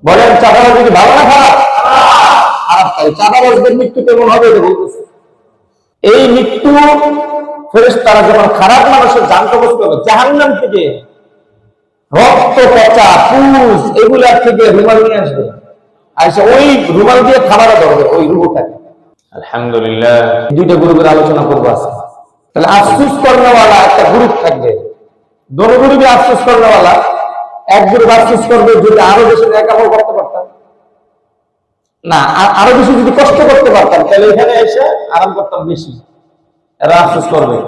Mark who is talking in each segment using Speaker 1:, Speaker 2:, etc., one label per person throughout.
Speaker 1: বলেন চাঁদাবাজ কি ভালো না খারাপ? খারাপ। তাই চাঁদাবাজদের মৃত্যু কেমন হবে এটা বলতেছে। এই মৃত্যু ফেরেশতারা যখন খারাপ মানুষের জান কবজ করবে জাহান্নাম থেকে, রক্ত পচা পুজ এগুলা থেকে রুমাল নিয়ে আসবে, আচ্ছা ওই রুমাল দিয়ে খাবারও ধরবে ওই রুহটাকে। আলহামদুলিল্লাহ, দুইটা গ্রুপের আলোচনা করবো আজকে। তাহলে আফসোস করেওয়ালা একটা গ্রুপ থাকবে, দোনো গ্রুপে আফসোস করেওয়ালা। এক গ্রুপ আফসোস করবে যদি আরো বেশি নেকামল করতে পারতাম, না আরো বেশি যদি কষ্ট করতে পারতাম তাহলে এখানে এসে আরাম করতাম বেশি, এরা আফসোস করবে।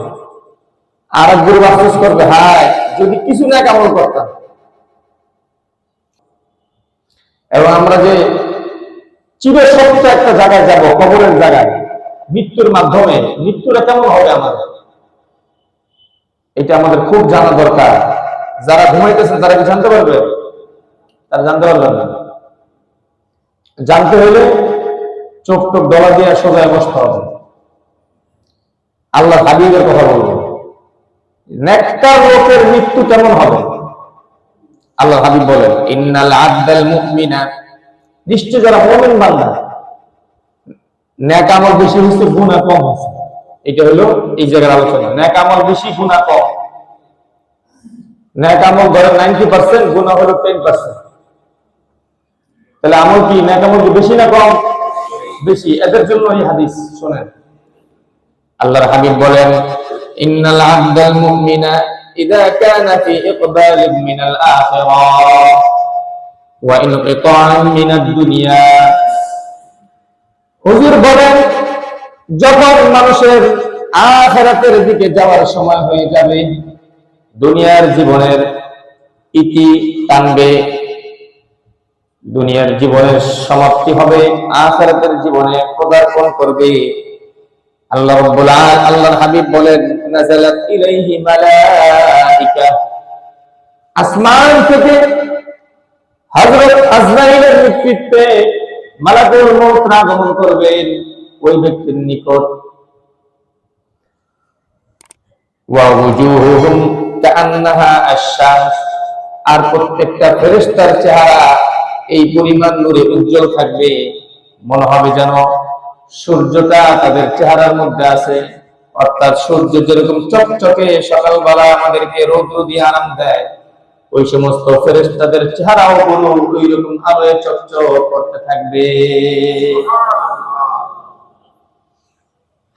Speaker 1: আর এক গ্রুপ আফসোস করবে হায় যদি কিছু নেকামল করতাম। এবং আমরা যে চিরসত্য একটা জায়গায় যাব, কবরের জায়গায়, মৃত্যুর মাধ্যমে, মৃত্যুটা কেমন হবে আমাদের, এটা আমাদের খুব জানা দরকার। যারা ঘুমাইতেছেন তারা কি জানতে পারবে? তারা জানতে পারবেন না। জানতে হলে চোখ টোক ডলা দিয়ে সোজায় বসতে হবে। আল্লাহ হাবিবের কথা বলবো, নেককার লোকের মৃত্যু কেমন হবে। আল্লাহ হাবিব বলেন ইন্নাল আবদাল মুমিনা, নিশ্চয় যারা মুমিন বান্দা, নেক আমল বেশি হচ্ছে গুনাহ কম হচ্ছে। এটা হলো এই জায়গার আলোচনা। নেক আমল বেশি গুনাহ কম। নেক আমল ধরেন 90%, গুনাহ হলো 10%। তাহলে আমল কি নেক আমল কি বেশি না কম? বেশি। এদের জন্য এই হাদিস শুনেন, আল্লাহর হাবিব বলেন ইন্নাল আবদাল মুমিনা ইযা কানা ফি ইকবালিন মিনাল আখিরাহ ওয়া ইনকিতা'আন মিনাদ দুনিয়া। হুজুর বলেন যখন মানুষের আখিরাতের দিকে যাওয়ার সময় হয়ে যাবে, দুনিয়ার জীবনের ইতি টানবে, দুনিয়ার জীবনের সমাপ্তি হবে, আখিরাতের জীবনে পদার্পণ করবে, আল্লাহ রাব্বুল আলামিন, আল্লাহর হাবিব বলেন নাযালাত ইলাইহি মালাইকা, আসমান থেকে হযরত আজরাইলের নেতৃত্বে মালাকুল মউত আগমন করবেন ওই ব্যক্তির নিকট। ওয়া ওয়ুজুহুহুম কাআন্নাহা আশ-শামস, আর প্রত্যেকটা ফেরেশতার চেহারা এই পরিমাণ নূরে উজ্জ্বল থাকবে, মনে হবে যেন সূর্যটা তাদের চেহারার মধ্যে আছে। অর্থাৎ সূর্য যেরকম চকচকে সকালবেলা আমাদেরকে রৌদ্র দিয়ে আরাম দেয়, ওই সমস্ত ফেরেশতাদের চেহারাও কোনো ওই রকম আলোয় চকচক করতে থাকবে।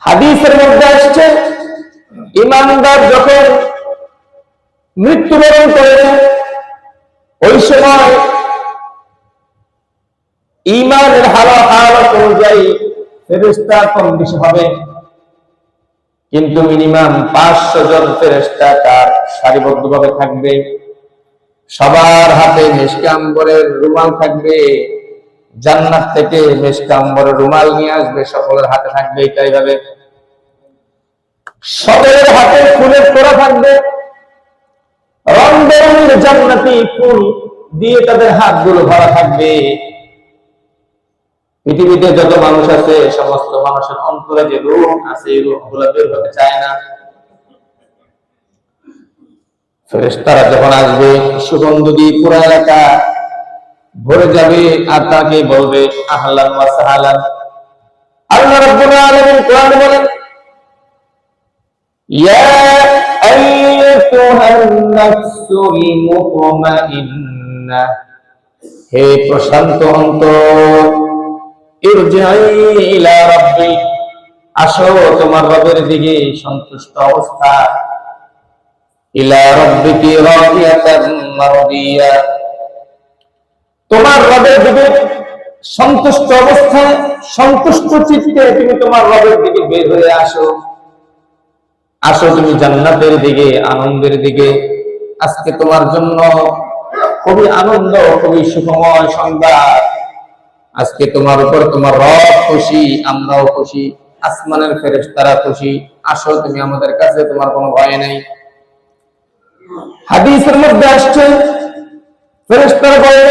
Speaker 1: হাদিসের মধ্যে আসছে ঈমানদার যখন মৃত্যুবরণ করে ওই সময় ঈমানের হালত অনুযায়ী ফেরেশতা কম বেশি হবে, কিন্তু মিনিমাম 500 জন ফেরেশতা তার সারিবদ্ধভাবে থাকবে। সবার হাতে মিশকে আম্বরের রুমাল থাকবে, জান্নাত থেকে মিশকে আম্বরের রুমাল নিয়ে আসবে, সকলের হাতে থাকবে। এটাই ভাবে সকলের হাতে ফুলের তোড়া থাকবে, রং বেরঙের জান্নাতি ফুল দিয়ে তাদের হাতগুলো ভরা থাকবে। পৃথিবীতে যত মানুষ আছে সমস্ত মানুষের অন্তরে যে রূহ আছে এই রূহগুলো বের হতে চায় না। ফেরেশতারা যখন আসবে সুগন্ধ দিয়ে পুরো এলাকা ভরে যাবে, আর তাকে বলবে আহলান ওয়া সাহলান। আল্লাহ রাব্বুল আলামিন কোরআনে বলেন ইয়া আইয়ুহান নাফসুল মুতমাইন্নাহ, হে প্রশান্ত অন্তর, ইরজিই ইলা রাব্বি, আসো তোমার রবের দিকে সন্তুষ্ট অবস্থা, ইলা রাব্বিকি রাদিয়াতান মারদিয়া, তোমার রবের দিকে সন্তুষ্ট অবস্থায় সন্তুষ্ট চিত্তে তুমি তোমার রবের দিকে বের হয়ে আসো। আসো তুমি জান্নাতের দিকে, আনন্দের দিকে। আজকে তোমার জন্য খুবই আনন্দ, খুবই সুখময় সংবাদ। আজকে তোমার উপর তোমার রব খুশি, আমরাও খুশি, আসমানের ফেরেশতারা খুশি। আসো তুমি আমাদের কাছে, তোমার কোনো ভয় নেই। হাদিসের মধ্যে আসছে ফেরেশতারা বলে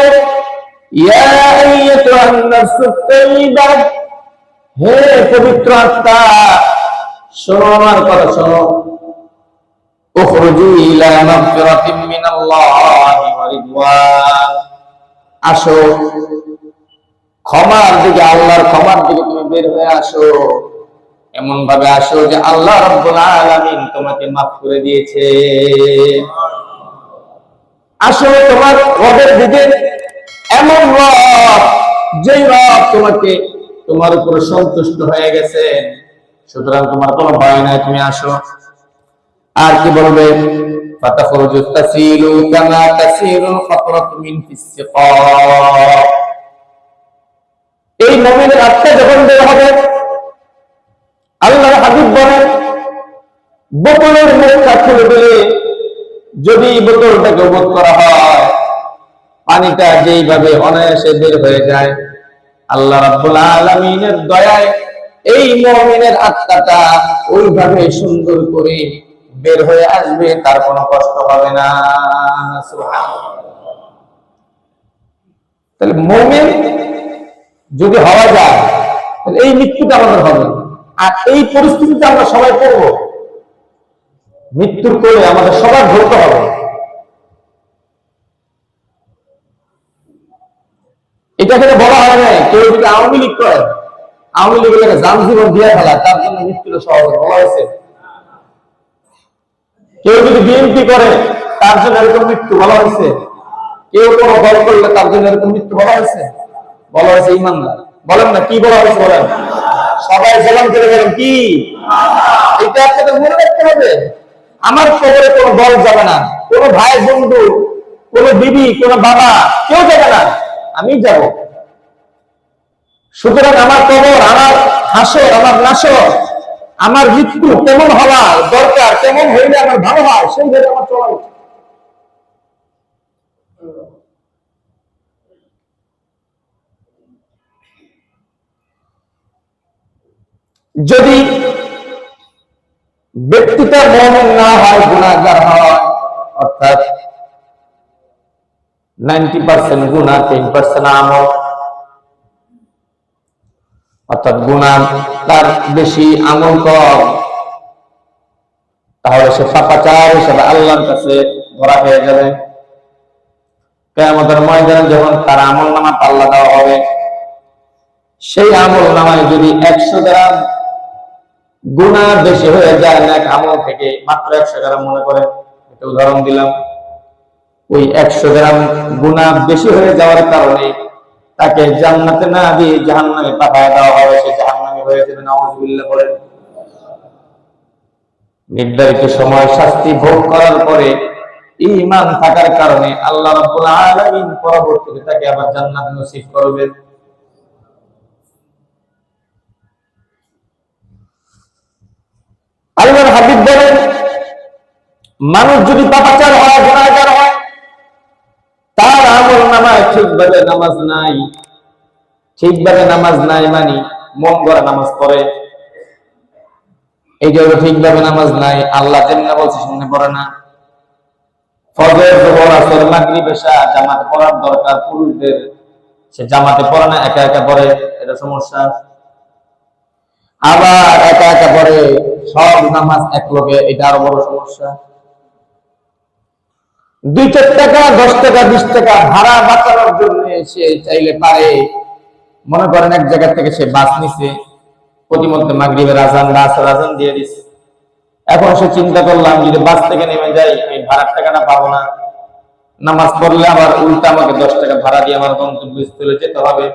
Speaker 1: ইয়া আইয়াতুহান নাফসুত তাইয়্যিবা, হে পবিত্র আত্মা, শোনো আমার কথা, শোনো। উখরুজি ইলা মাগফিরাতিন মিনাল্লাহি ওয়া রিদওয়ান, আসো ক্ষমার দিকে, আল্লাহর ক্ষমার দিকে তুমি বের হয়ে আসো। এমন ভাবে আসো যে আল্লাহ রাব্বুল আলামিন তোমাকে মাফ করে দিয়েছে। আসো তোমার রবের দিকে, এমন রব যেই রব তোমাকে তোমার উপর সন্তুষ্ট হয়ে গেছে, সুতরাং তোমার কোনো ভয় নাই, তুমি আসো। আর কি বলবে? ফাতাখরুজু তাসিলু কামা তাসিলুল ফাতরাতু মিন ফিস-সিকা। এই মুমিনের আত্মা যখন বের হবে, আল্লাহর হাবিব বলেন বোতলের মুখটা খুলে দিলে যদি বোতলটাকে বোধ করা হয়, পানিটা যেইভাবে অনায়াসে বের হয়ে যায়, আল্লাহ রাব্বুল আলামিনের দয়ায় এই মুমিনের আত্মাটা ওইভাবে সুন্দর করে বের হয়ে আসবে, তার কোনো কষ্ট হবে না। সুবহানাল্লাহ। তাহলে মুমিন যদি হওয়া যায়, তাহলে এই মৃত্যুটা আমাদের হবে। আর এই পরিস্থিতিতে আমরা সবাই পড়ব, মৃত্যুর কোলে আমাদের সবার ধরতে হবে। এটা এখানে বলা হয় নাই কেউ যদি আওয়ামী লীগ করে, আওয়ামী লীগের যানজীবন দিয়ে ফেলা, তার জন্য মৃত্যুটা সহজ বলা হয়েছে। কেউ যদি বিএনপি করে, তার জন্য এরকম মৃত্যু বলা হয়েছে। কেউ কোনো দল করলে তার জন্য এরকম মৃত্যু বলা হয়েছে। বলা হয়েছে ইমানদার। বলেন না কি বলা হয়েছে? বলেন। সবাই জবান করে বলেন কি? এটা আপনাদের মনে রাখতে হবে। আমার কবরে কোনো দল যাবে না, কোনো ভাই বন্ধু, কোনো বিবি, কোনো বাবা, কেউ যাবে না, আমি যাব। সুতরাং আমার কবর, আমার হাসর, আমার নাসর, আমার মৃত্যু কেমন হওয়া দরকার, কেমন হইলে আমার ভালো হয়, সেইভাবে আমার চলা উচিত। যদি ব্যক্তিটা মুমিন না হয়, গুনাহগার হয়, অর্থাৎ 90% গুনাহ, 10% আমল, অর্থাৎ গুনাহ তার বেশি, আমল কম, তাহলে সে পাপাচার হিসেবে আল্লাহর কাছে ধরা হয়ে যাবে। কিয়ামতের ময়দানে যখন তার আমল নামা পাল্লা দেওয়া হবে, সেই আমল নামায় যদি 100 গ্রাম গুনাহ বেশি হয়ে যায় নেক আমল থেকে, মাত্র 100 গ্রাম মনে করেন, একটা উদাহরণ দিলাম, ওই 100 গ্রাম গুনাহ বেশি হয়ে যাওয়ার কারণে তাকে জান্নাতে না দিয়ে জাহান্নামে পাঠায় দেওয়া হবে, সে জাহান্নামী হয়ে যাবে। নাউযুবিল্লাহ বলেন। নির্ধারিত সময় শাস্তি ভোগ করার পরে ঈমান থাকার কারণে আল্লাহ রাব্বুল আলামিন পরবর্তীতে তাকে আবার জান্নাত নসিব করবেন। আল্লাহর হাবিব বলেন, মানুষ যদি পাপাচার হয়, গুনাহগার হয়, তার আমল নামায় ঠিকভাবে নামাজ নাই, ঠিকভাবে নামাজ নাই মানে মন গড়া নামাজ পড়ে, এই জন্য ঠিকভাবে নামাজ নাই, আল্লাহ যেমনি বলছে সেমনি পড়ে না। ফজর, যোহর, আসর, মাগরিব, এশা জামাতে পড়ার দরকার পুরুষদের, সে জামাতে পড়ে না, একা একা পড়ে, এটা সমস্যা। আবার একা একা পড়ে, সব নামাজ এক লোকে, এটা আরো বড় সমস্যা। 2-4 টাকা, 10 টাকা, 20 টাকা ভাড়া বাঁচানোর জন্য সে চাইলে পারে, মনে করেন এক জায়গা থেকে সে বাস নিছে, প্রতিমধ্যে মাগরিবের আজান বা আসর আজান দিয়ে দিচ্ছে, এখন সে চিন্তা করলাম যদি বাস থেকে নেমে যাই আমি ভাড়ার টাকাটা পাবো না, নামাজ পড়লে আবার উল্টা আমাকে 10 টাকা ভাড়া দিয়ে আমার গন্তব্যস্থলে যেতে হবে,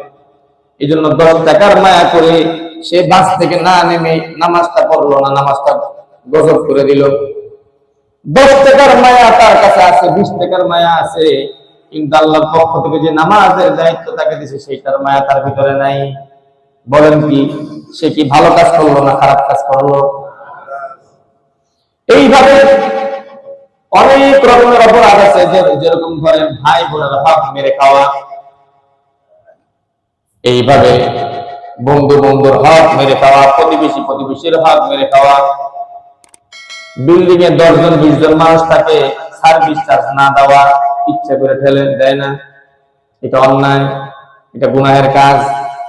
Speaker 1: এই জন্য 10 টাকার মায়া করে সে বাস থেকে না নেমে নামাজটা পড়লো না, নামাজটা গজব করে দিল। 10 টাকার মায়া তার কাছে আছে, 20 টাকার মায়া আছে, কিন্তু আল্লাহর পক্ষ থেকে যে নামাজের দায়িত্ব তাকে দিয়েছে সেইটার মায়া তার ভিতরে নাই। বলেন কি সে কি ভালো কাজ করলো না খারাপ কাজ করলো? এইভাবে অনেক রকমের অপরাধ আছে, যেরকম ধরেন ভাই বোনের হক মেরে খাওয়া, এইভাবে বন্ধু বন্ধুর হক মেরে খাওয়া, প্রতিবেশী প্রতিবেশীর হক মেরে খাওয়া, বিল্ডিং এ 10 জন 20 জন মানুষ থাকে, সার্ভিস চার্জ না দেওয়া, ইচ্ছা করে ঠেলে দেয় না, এটা অন্যায়, এটা গুনাহের কাজ।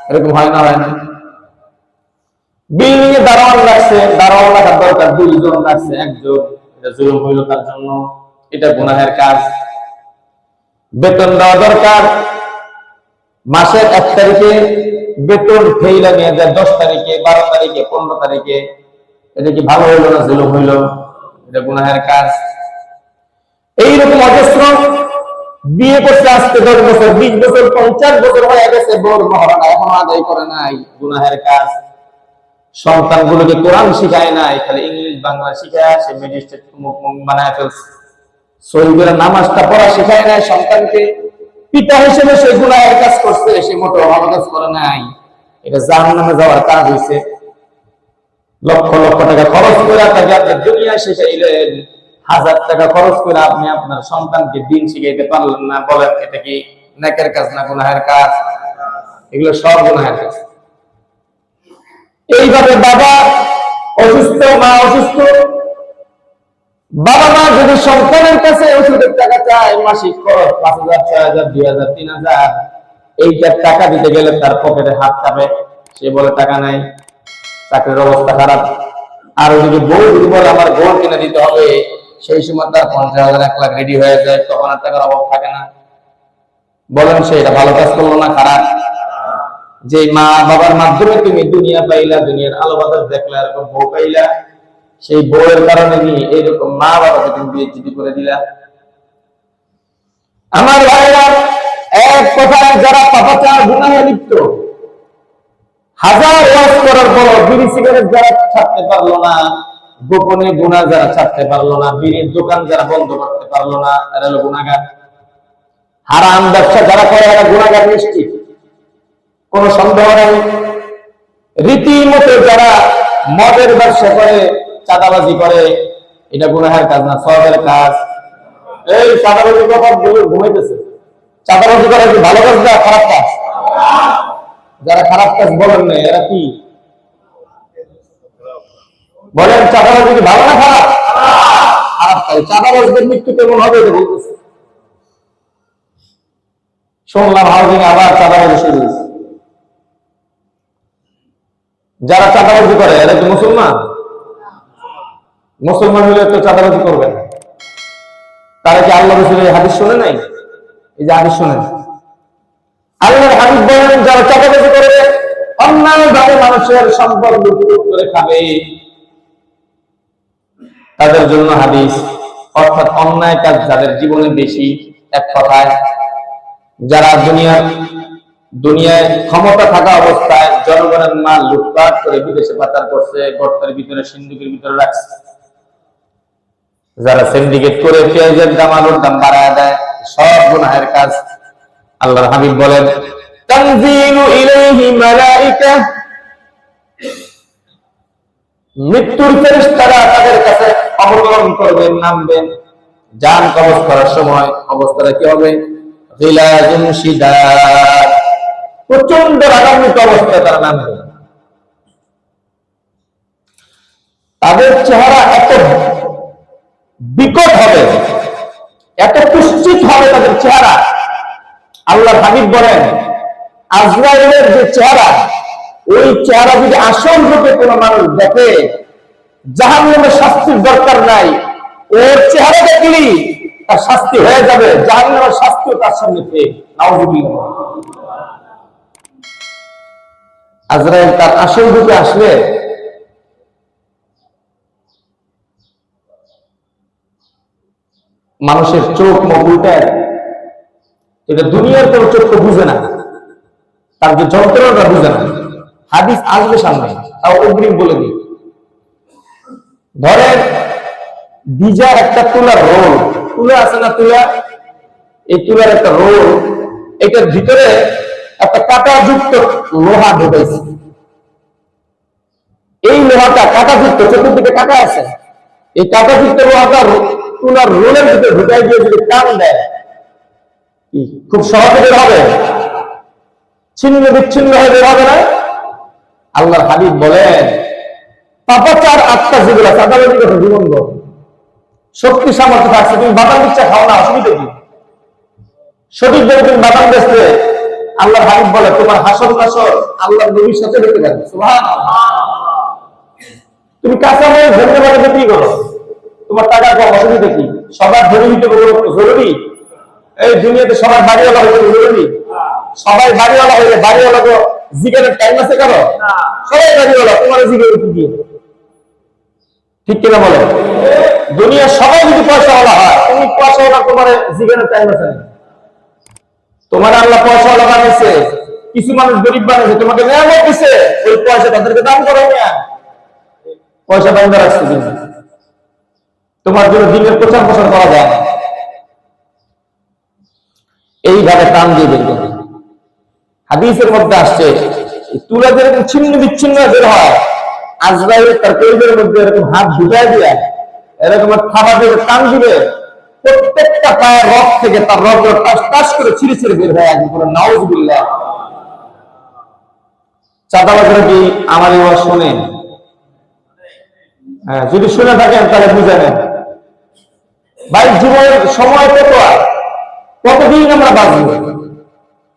Speaker 1: এরকম হয় না? হয় না? বিল্ডিং এ দারোয়ান রাখছে, দারোয়ান রাখার দরকার 2 জন রাখছে 1 জন, এটা জুলুম হইল তার জন্য, এটা গুনাহের কাজ। বেতন দেওয়া দরকার মাসের 1 তারিখে বেতন ফেইলা নিয়ে যায় 10 তারিখে, 12 তারিখে, 15 তারিখে, এটা কি ভালো হইলো না জুলুম হইলো? এটা গুনাহের কাজ। এইরকম অজস্র বিয়ে করছে আজকে 10 বছর, 20 বছর, 50 বছর হয়ে গেছে, বোর মহারণা এখনো আদায় করে নাই, গুনাহের কাজ। সন্তানগুলোকে কোরআন শিখায় নাই, খালি ইংলিশ বাংলা শিখায়, সে ম্যাজিস্ট্রেট বানায় ফেলছে। সহি করে নামাজটা পড়া শিখায় নাই সন্তানকে। পিতা হিসেবে সে গুনাহের কাজ করছে, সে মোটেও ভালো কাজ করে নাই। এটা জাহান্নামে যাওয়ার কাজ হয়েছে। লক্ষ লক্ষ টাকা খরচ করে তাকে আপনি দুনিয়া শিখাইলেন, 1000 টাকা খরচ করে আপনি আপনার সন্তানকে দিন শিখাইতে পারলেন না। বলেন এটা কি নেকের কাজ না গুনাহের কাজ? এগুলো সব গুনাহের কাজ। এইভাবে বাবা অসুস্থ, মা অসুস্থ, বাবা মা যদি সন্তানের কাছে ওষুধের টাকা চায়, মাসিক খরচ 5000, 6000, 2000, 3000, এইটার টাকা দিতে গেলে তার পকেটে হাত কাঁপে, সে বলে টাকা নাই, চাকরির অবস্থা খারাপ। আর ওদিকে বউ যদি বলে আমার গোল কিনে দিতে হবে, সেই সময় তার 50,000, 1 লাখ রেডি হয়ে যায়, তখন আর টাকার অভাব থাকে না। বলেন সে এটা ভালো কাজ করলো না খারাপ? যে মা বাবার মাধ্যমে তুমি দুনিয়া পাইলা, দুনিয়ার আলো বাতাস দেখলা, এরকম বউ পাইলা, সেই বউয়ের কারণে নিয়ে এইরকম মা বাবাকে তুমি বিয়ে করে দিলা। আমার ভাইরা, এক কথায় যারা পাপাচার গুনাহে লিপ্ত, 1000 ওয়াজ করার পর বিড়ি সিগারেট যারা ছাড়তে পারলো না, গোপনে গুনাহ যারা ছাড়তে পারলো না, বিড়ির দোকান যারা বন্ধ করতে পারলো না, এরা হলো গুনাহগার। হারাম ব্যবসা যারা করে এরা গুনাহগার নিশ্চিত, কোন সন্দেহ নেই। রীতিমতো যারা মদের ব্যবসা করে, চাঁদাবাজি করে, এটা গুনাহের কাজ না, সওয়াবের কাজ। এই চাঁদাবাজি কথা বলে ঘুমাইতেছে। চাঁদাবাজি করা কি ভালো কাজ না খারাপ কাজ? যারা খারাপ কাজ বলেন না, এরা কি বলেন? চাঁদাবাজি কি ভালো না খারাপ? খারাপ কাজ। চাঁদাবাজদের মৃত্যু কেমন হবে এটা বলতেছে। শুনলাম হাউজিং আবার চাঁদাবাজি শুরু হয়েছে। যারা চাঁদাবাজি করে এরা কি মুসলমান? মুসলমান হলে তো চাঁদাবাজি করবে না। তারা কি আল্লাহ রাসূলের হাদিস শুনে নাই? এই যে হাদিস শুনেন, আল্লাহর হাবিব বলেন যারা চাঁদাবাজি করবে, অন্যায়ভাবে মানুষের সম্পদ লুট করে খাবে, তাদের জন্য হাদিস, অর্থাৎ অন্যায় কাজ যাদের জীবনে বেশি, এক কথায় যারা দুনিয়ায় ক্ষমতা থাকা অবস্থায় জনগণের মাল লুটপাট করে বিদেশে পাচার করছে, গর্তের ভিতরে, সিন্ধুকের ভিতরে রাখছে, যারা সিন্ডিকেট করে পেঁয়াজের দাম, আলুর দাম বাড়ায় দেয়, সব গুনাহের কাজ। আল্লাহর হাবিব বলেন তানজিলু ইলাইহি মালাইকা, মৃত্যুর ফেরেশতারা তাদের কাছে অবতরণ করবেন, নামবেন। জান কবজ করার সময় অবস্থাটা কি হবে? গিলাজুন শিদাদ, প্রচন্ড রাগান্বিত অবস্থায় তারা নামবে। তাদের চেহারা এত বিকট হবে, এত কুৎসিত হবে তাদের চেহারা। আল্লাহর হাবিব বলেন আজরাইলের যে চেহারা, ওই চেহারা যদি আসল রূপে কোনো মানুষ দেখে, জাহান্নামের শাস্তির দরকার নাই, ওর চেহারা দেখলি তার শাস্তি হয়ে যাবে, জাহান্নামের শাস্তিও তার সামনে পেয়ে। নাউযুবিল্লাহ। আজরাইল তার আসল রূপে আসলে মানুষের চোখ মুখ উল্টায়। এটা দুনিয়ার কোন চোখ বুঝে না, তার যে যন্ত্রণাটা বুঝে না। হাদিস আসবে সামনে, তাও অগ্রিম বলে দিই। ধরেন ভিজার একটা তুলার রোল, তুলা আছে না, তুলা, এই তুলার একটা রোল, এটার ভিতরে একটা কাঁটাযুক্ত লোহা ঢুকাইছে। এই লোহাটা কাঁটাযুক্ত, চতুর্দিকে কাঁটা আছে, এই কাঁটাযুক্ত লোহাটা তুলার রোলের ভিতরে ঢুকাই দিয়ে যদি টান দেয়, খুব সহজে বের হবে, ছিন্ন বিচ্ছিন্ন হয়ে বের হবে না। আল্লাহর হাবিব বলেন পাপাচার আত্মা যেগুলো চাঁদাবাজি কথা জীবন শক্তি সামর্থ্য থাকছে, তুমি বাদাম ইচ্ছা খাও না, অসুবিধা কি? সঠিক ভাবে তুমি বাদাম বেচতে, আল্লাহর হাবিব বলে তোমার হাসর নাসর আল্লাহর নবীর সাথে দেখতে পাবে। সুবহানাল্লাহ। তুমি কাঁচা হয়ে ধন্যবাদ বিক্রি করো, তোমার টাকা কম, অসুবিধা কি? সবার ধনী হইতে জরুরি? এই দুনিয়াতে সবার বাড়িওয়ালা হইতে জরুরি? সবাই বাড়িওয়ালা হইলে বাড়িওয়ালা তো জিজ্ঞাসার টাইম আছে কারো? সবাই বাড়িওয়ালা, তোমার জিজ্ঞাসা কি দিয়ে? ঠিক কিনা বলে? দুনিয়ার সবাই যদি পয়সাওয়ালা হয়, তুমি পয়সাওয়ালা, তোমার জিজ্ঞাসার টাইম আছে না? তোমার আল্লাহ পয়সাওয়ালা বানিয়েছে, কিছু মানুষ গরিব বানিয়েছে, তোমাকে নিয়ামত দিছে, ওই পয়সা তাদেরকে দান করো না, পয়সা দান করা রাখছে কিন্তু তোমার জন্য দিনের প্রচার প্রসার করা যায় না। এইভাবে টান দিয়ে বের করে হাদিসের মধ্যে আসছে, তুলা যেরকম ছিন্ন বিচ্ছিন্ন বের হয়, আজরাইল তার কলিজার মধ্যে এরকম হাত ঢুকায় দিয়ে এরকম থাবা দিয়ে টান দিবে, প্রত্যেকটা পায়ের রক থেকে তার রক টাস টাস করে ছিঁড়ে ছিঁড়ে বের হয়। একদম পুরো নাউজুবিল্লাহ। চাঁদাবাজরা কি আমার এই ওয়াজ শোনেন? হ্যাঁ, যদি শুনে থাকেন তাহলে বুঝে নেন ভাই, জীবনের সময় কত, কতদিন আমরা বাঁচবো?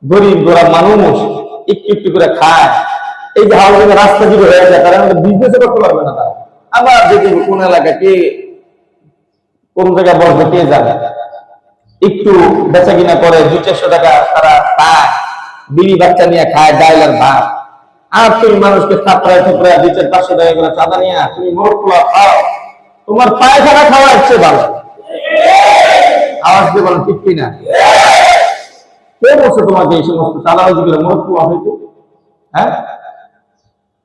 Speaker 1: গরিব গোরা মানুষ একটু একটু করে খায়, এই যে হাউজিং রাস্তা দিকে হয়ে যায়, তারা আমাদের বিজনেস করতে পারবে না। তারা আবার যদি কোন এলাকা কে কোন জায়গায় বসবে কে জানে, একটু বেচা কিনা করে 200-400 টাকা তারা খায়, বিড়ি বাচ্চা নিয়ে খায়, ডাইল আর ভাত। আর তুমি মানুষকে থাপড়ায় থাপড়ায় 200-500 টাকা করে চাঁদা নিয়ে তুমি মোট পোলা খাও, তোমার পায়খানা খাওয়া ইচ্ছে ভালো। আওয়াজ দিয়ে বলো ঠিক কিনা? কে বলছে তোমাকে এই সমস্ত চাঁদাবাজি করে মোট পোলা হইতে? হ্যাঁ,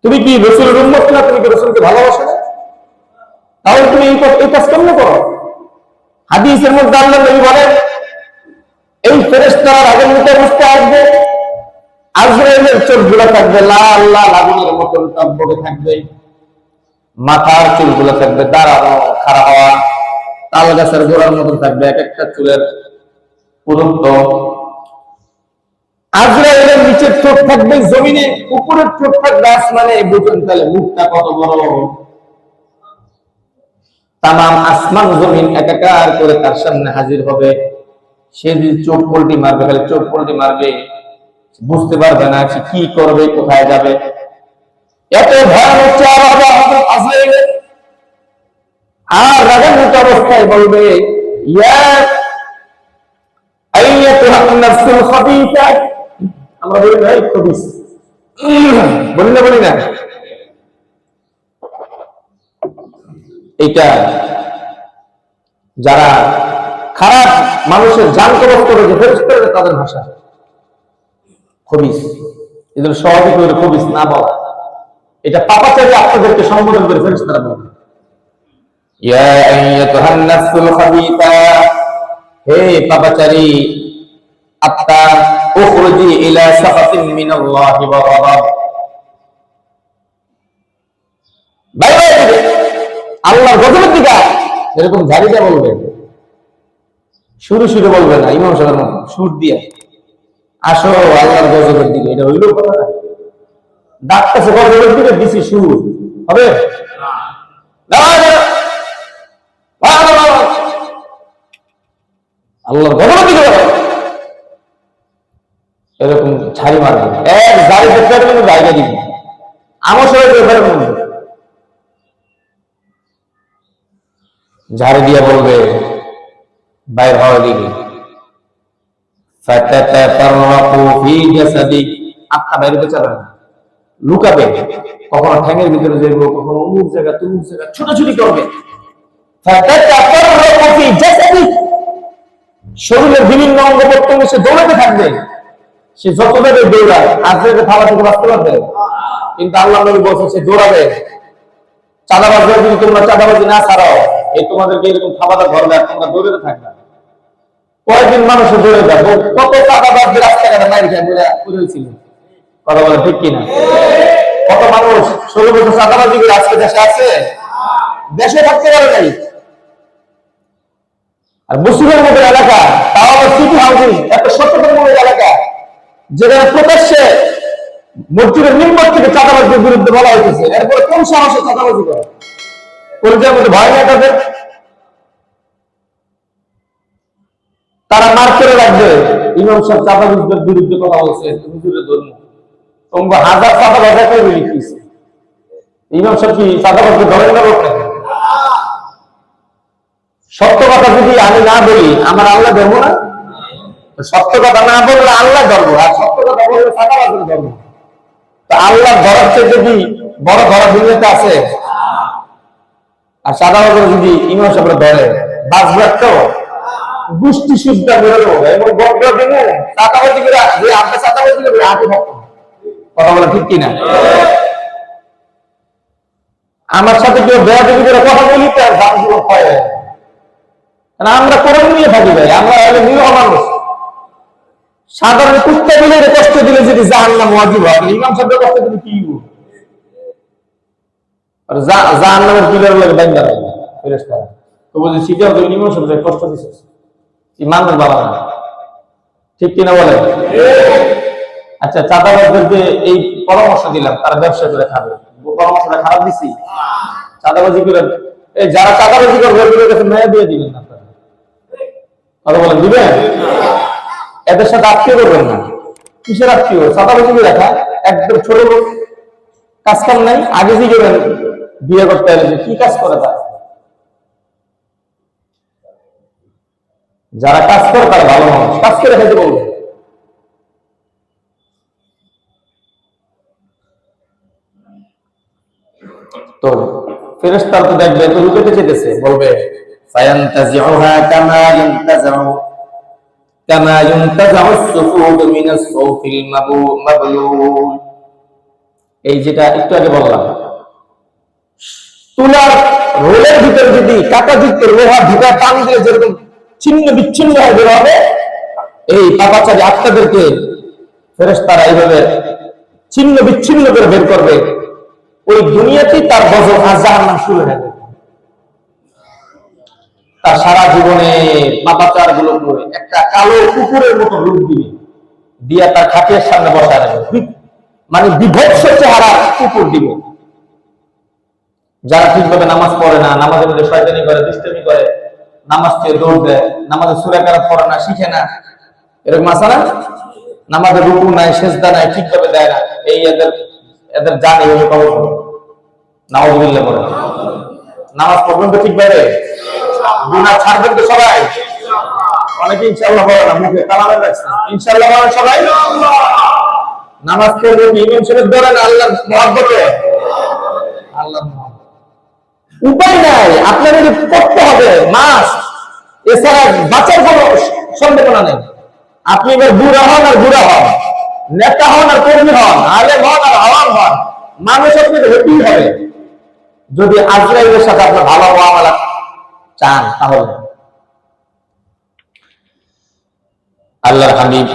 Speaker 1: তুমি কি রসুলের উম্মত না? তুমি কি রসুলকে ভালোবাসো না? তাহলে তুমি এই কাজ কেমন করো? হাদিসের মধ্যে আল্লাহ নবী বলেন, এই ফেরেশতারা আগের মতো অবস্থা আসবে, আজরাইলের চোখগুলো থাকবে লাল লাল আগুনের মতো টকবকে থাকবে, মাথার চুলগুলো থাকবে দাঁড়ানো খাড়া হওয়া, তাল গাছের গোড়ার মতো থাকবে এক একটা চুলের পুরুত্ব। আজরাইলের নিচের চোখ থাকবে জমিনে, উপরের চোখ থাকবে আসমানে। বুঝুন তাহলে মুখটা কত বড়। তামাম আসমান জমিন একাকার করে তার সামনে হাজির হবে। সে যদি চোখ পল্টি মারবে, খালি চোখ পল্টি মারবে, বুঝতে পারবে না সে কি করবে, কোথায় যাবে। এত ভয়ানক চেহারা হবে আমাদের আজরাইলের। আর রাগান্বিত অবস্থায় বলবে, ইয়া আইয়াতুহান নাফসুল খাবিসা। আমরা বলি না খবিস, বলি না এইটা যারা খারাপ মানুষের জান কবজ করে যে ফেরেশতারা, তাদের ভাষা খবিস। এদের সহজে করে খবিস না বলা, এটা পাপাচারী আপনাদেরকে সম্বোধন করে ফেরেশতারা বলে, ইয়া আইয়াতুহান নাফসুল খাবিসা, হে পাপাচারী আত্মা, উখরুজি ইলা সাখাতিন মিনাল্লাহি ওয়া গাদাব, বাইরে আল্লাহর গজবের দিকে। এরকম ঝাড়িটা বলবে, শুরু শুরু বলবে না, ইমাম সাহেবের মতো সুর দিয়ে আসো আল্লাহর গজবের দিকে। এটা হইল কথা না? ডাকতেছে গজবের দিকে, দিছি শুরু হবে আল্লাহর গজবের দিকে, এরকম ছাড়ি মারবে। এক গাড়ি দেখতে কিন্তু জায়গা দিবি আমার সবাই ঝাড়ি দিয়ে বলবে বাইর হওয়ার দিকে। আত্মা বাইরে চাবে না, লুকাবে, কখনো ঠ্যাঙের ভিতরে যাইব, কখনো অমুক জায়গা তুমুক জায়গা ছোটাছুটি করবে। শরীরের বিভিন্ন অঙ্গ প্রত্যঙ্গ সে দৌড়াতে থাকবে। সে যত দেবে দৌড়ায়, আজকে থালা থেকে বাঁচতে পারবে, কিন্তু আল্লাহ নবী বলছে সে দৌড়াবে। চাঁদাবাজি যদি তোমরা চাঁদাবাজি না ছাড়াও, এই তোমাদেরকে এরকম থাবাটা ধরবে আর তোমরা দৌড়াতে থাকবে। কয়েকদিন মানুষ দৌড়ে যাবে, কত চাঁদাবাজি রাস্তাঘাটে মাইর খায় করেছিল, কথা বলে ঠিক কিনা? কত মানুষ 16 বছর চাঁদাবাজি করে আজকে দেশে আছে, দেশে থাকতে পারে নাই। আর মুসলিমের মধ্যে এলাকা, তাও আবার সিটি হাউজিং, এত সচেতনমূলক এলাকা, যেখানে প্রকাশ্যে মসজিদের নিম্ন থেকে চাঁদাবাজির বিরুদ্ধে বলা হয়েছে, এরপরে কোন সাহসে চাঁদাবাজি করে? পরিচয়ের মধ্যে ভয় নেই তাদের? তারা মার করে রাখবে, ইমাম সাহেব চাঁদাবাজির বিরুদ্ধে কথা বলছে, হুজুরের ধর্ম তোমরা হাজার চাঁদাবাজ করে লিখতেছে। ইমাম সাহেব কি চাঁদাবাজকে ধরেন না? সত্য কথা যদি আমি না বলি, আমার আল্লাহ ধরবো না? সত্য কথা না বললে আল্লাহ ধরবো, আর সত্য লাখ ধরার চেয়ে যদি বড় ধরা দুনিয়াতে আছে? আর চাঁদাবাজ যদি ইমাম সাহেব ধরে বাঁচবে তো গোষ্ঠী শুদ্ধ বেরো দেবো এবং গল্প দিনে চাঁদাবাজি করে যে আমরা চাঁদাবাজি করে হাতে থাকবো। কথা বলা ঠিক কিনা? আমার সাথে কেউ বেয়াদবি করে কথা বলি তার দামগুলো হয়, কারণ আমরা করে নিয়ে থাকি ভাই, আমরা হলে নিরহ মানুষ। সাধারণ কুত্তা দিলে কষ্ট দিলে যদি জাহান্নাম ওয়াজিব হয়, ইমাম সাহেব কষ্ট দিলে কি আর জাহান্নামের পিলার লাগে বাইন্দা রাখে ফেরেশতারা। তো বলছি শিখাও তুমি ইমাম সাহেব কষ্ট দিছিস, ইমানের বাবা না, ঠিক কিনা বলে? আচ্ছা, চাঁদাবাজদেরকে এই পরামর্শ দিলাম, তারা ব্যবসা করে খাবে, পরামর্শটা খারাপ দিছি? চাঁদাবাজি করে এই যারা চাঁদাবাজি করবে ওদের কাছে মেয়ে দিয়ে দিবেন না আপনারা, কথা বলেন, দিবেন? এদের সাথে আত্মীয় করবেন না। কিসের আত্মীয়? চাঁদাবাজি করে রাখা একদম ছোট কাজ কাম নাই, আগে জিজ্ঞেস বিয়ে করতে হলে কি কাজ করে তারা? যারা কাজ করে তারা ভালো মানুষ, কাজ করে খেতে বলবে। তো ফেরেশতারা তো দেখবে তো লুকাতে চেয়েছে, বলবে ফায়ান্তাজিউহা কামা ইউনতাজাউ as-সুফুদ মিন as-সাওফিল মাবলুল। এই যেটা একটু আগে বললাম, তুলার রোলের ভিতরে যদি কাঁটাযুক্ত লোহা ঢুকা টান দিয়ে যেরকম ছিন্ন বিচ্ছিন্ন হয়ে বের হবে, এই পাপাচারী আত্মাদেরকে ফেরেশতারা এইভাবে ছিন্ন বিচ্ছিন্ন করে বের করবে। ওই দুনিয়াতেই তার বজর আর জাহান্নাম শুরু হয়ে যাবে। তার সারা জীবনে পাপাচার গুলো করে একটা কালো কুকুরের মতো রূপ দিবে, দিয়া তার খাটিয়ার সামনে বসায় রাখবে, মানে বিভৎস চেহারা কুকুর দিবে। যারা ঠিকভাবে নামাজ পড়ে না, নামাজের মধ্যে শয়তানি করে, দুষ্টামি করে, নামাজ থেকে দৌড় দেয়, নামাজে সূরা কারাত পড়ে না, শিখে না, এরকম আছে না? নামাজের রুকু নাই, সেজদা নাই, ঠিকভাবে দেয় না, এই এদের জান এইভাবে কবর হবে। নাউযুবিল্লাহ বলে নামাজ পড়বেন তো ঠিকভাবে, গুনাহ ছাড়বেন তো সবাই? অনেকে ইনশাআল্লাহ বলে না, মুখে কালামে রাখছে, ইনশাআল্লাহ বলেন সবাই। নামাজ পড়বেন ইমাম সাহেব ধরেন আল্লাহর মহব্বতে, আল্লাহর মহব্বত। উপায় নাই, আপনাদের পড়তে হবে মাস, এছাড়া বাঁচার কোনো সম্ভাবনা নেই। আপনি এবার বুড়া হন আর বুড়া হন, নেতা হন আর কর্মী হন, আলেম হন আর আওয়াম হন, মানুষ আপনাকে হতেই হবে যদি আজরাইলের সাথে আপনার ভালো মুআমালা চান। তাহলে আল্লাহর হাবিব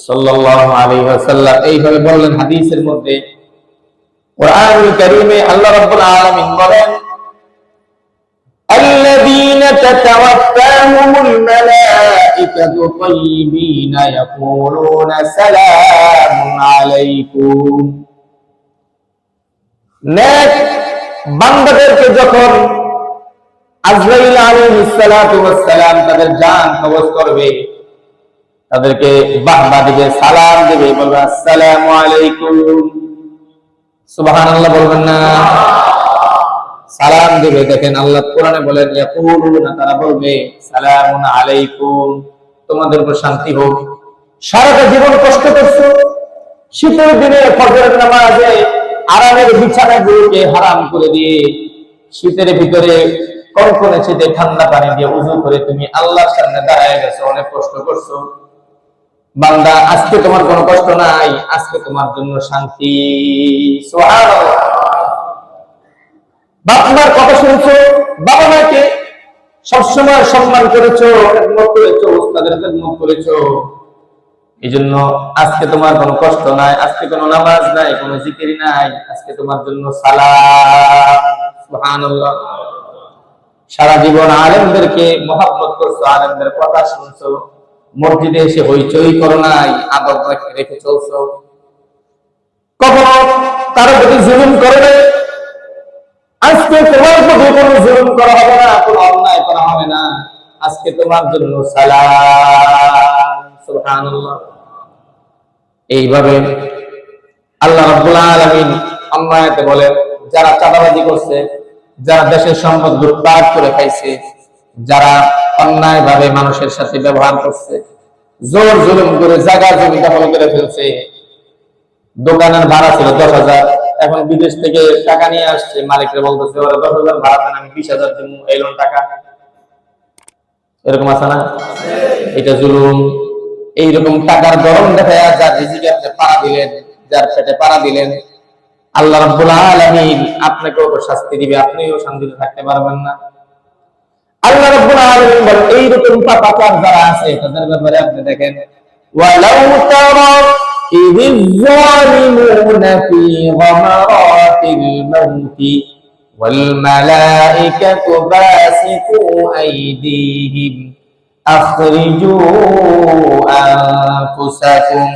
Speaker 1: সাল্লাল্লাহু আলাইহি ওয়াসাল্লাম এইভাবে বললেন হাদিসের মধ্যে। কোরআনুল কারীমে আল্লাহ রাব্বুল আলামিন বলেন, الذين تتوفاهم الملائكة طيبين يقولون سلام عليكم। নেক বান্দাদেরকে যখন আজরাইল আলাইহিস সালাতু ওয়াস সালাম তাদের জান কবজ করবে, তাদেরকে বাহবা দিবে, সালাম দিবে, বলবে আসসালামু আলাইকুম। সুবহানাল্লাহ বলবেন না? সালাম দিবে। দেখেন আল্লাহ কোরআনে বলেন, ইয়াকুলুনা, তারা বলবে সালামুন আলাইকুম, তোমাদের উপর শান্তি হোক। সারাটা জীবন কষ্ট করছো, শীতের দিনে ফজরের নামাজে আরামের বিছানাগুলোকে হারাম করে দিয়ে শীতের ভিতরে কনকনে শীতে ঠান্ডা পানি দিয়ে উযু করে তুমি আল্লাহর সামনে দাঁড়ায় গেছো, অনেক কষ্ট করছো। বান্দা, আজকে তোমার কোনো কষ্ট নাই, আজকে তোমার জন্য শান্তি। সুবহানাল্লাহ। বাপ মার কথা শুনছো, বাবা মাকে সবসময় সম্মান করেছো, খেদমত করেছো, উস্তাদের খেদমত করেছো, এই জন্য আজকে তোমার কোনো কষ্ট নাই, আজকে কোনো নামাজ নাই, কোনো জিকির নাই, আজকে তোমার জন্য সালাম। সুবহানাল্লাহ। সারা জীবন আলেমদেরকে মহব্বত করছো, আলেমদের কথা শুনছো, মসজিদে এসে হইচই করো নাই, আদব রেখে চলছো, কখনো কারো প্রতি জুলুম করো নাই। আজকে তোমার প্রতি কোনো জুলুম করা হবে না, কোনো অন্যায় করা হবে না, আজকে তোমার জন্য সালাম। সুবহানাল্লাহ। এইভাবে আল্লাহ রাব্বুল আলামিন আয়াতে বলেন, যারা চাঁদাবাজি করছে, যারা দেশের সম্পদ লুটপাট করে খাইছে, যারা অন্যায় ভাবে মানুষের সাথে ব্যবহার করছে, জোর জুলুম করে জায়গা জমি দখল করে ফেলছে, দোকানের ভাড়া ছিল 10,000, এখন বিদেশ থেকে টাকা নিয়ে আসছে, মালিকরা বলতেছে ওরা 10,000 ভাড়া দেন, আমি 20,000 দিব, এই লোন টাকা। এরকম আছে না? এটা জুলুম। এইরকম টাকার গরম দেখায় যার রিজিকে আপনি পাড়া দিলেন, যার পেটে পাড়া দিলেন, আল্লাহ রাব্বুল আলামিন আপনাকেও তো শাস্তি দিবে, আপনিও শান্তিতে থাকতে পারবেন না। আল্লাহ রাব্বুল আলামিন বলেন এইরকম পাপাচার যারা আছে তাদের ব্যাপারে আপনি দেখেন, ওয়ালাউ তারা ইযিজ যালিমুনা ফি গামারাতিল মাউতি ওয়াল মালাইকাতু বাসিতু আইদিহিম আখরিজু আনফুসাকুম।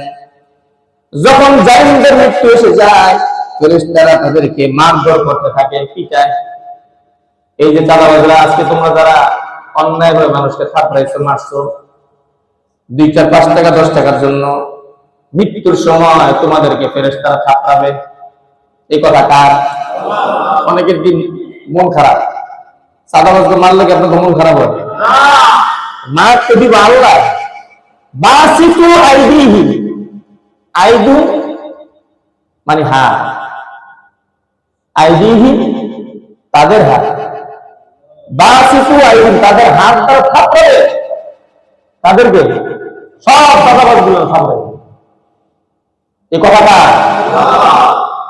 Speaker 1: যখন জালিমদের মৃত্যু এসে যায়, ফেরেশতারা তাদেরকে মারধর করতে থাকে, পিটায়। এই যে চাঁদাবাজরা, আজকে তোমরা যারা অন্যায়ভাবে মানুষকে থাপড়াইছো, মারছো 2, 4, 5 টাকা 10 টাকার জন্য, মৃত্যুর সময় তোমাদেরকে ফেরেশতারা থাপড়াবে। এই কথা কার? অনেকের দিন মন খারাপ, চাঁদাবাজকে মারলে কি আপনার মন খারাপ হবে? মারতে দিব আল্লাহ। বাসিতু আইদিহি, আইদু মানে হাত, আইদিহি তাদের হাত, বাসিতু আইদিহি তাদের হাত দ্বারা থাপড়াবে তাদেরকে, সব চাঁদাবাজগুলো থাপড়াবে। এই কথাটা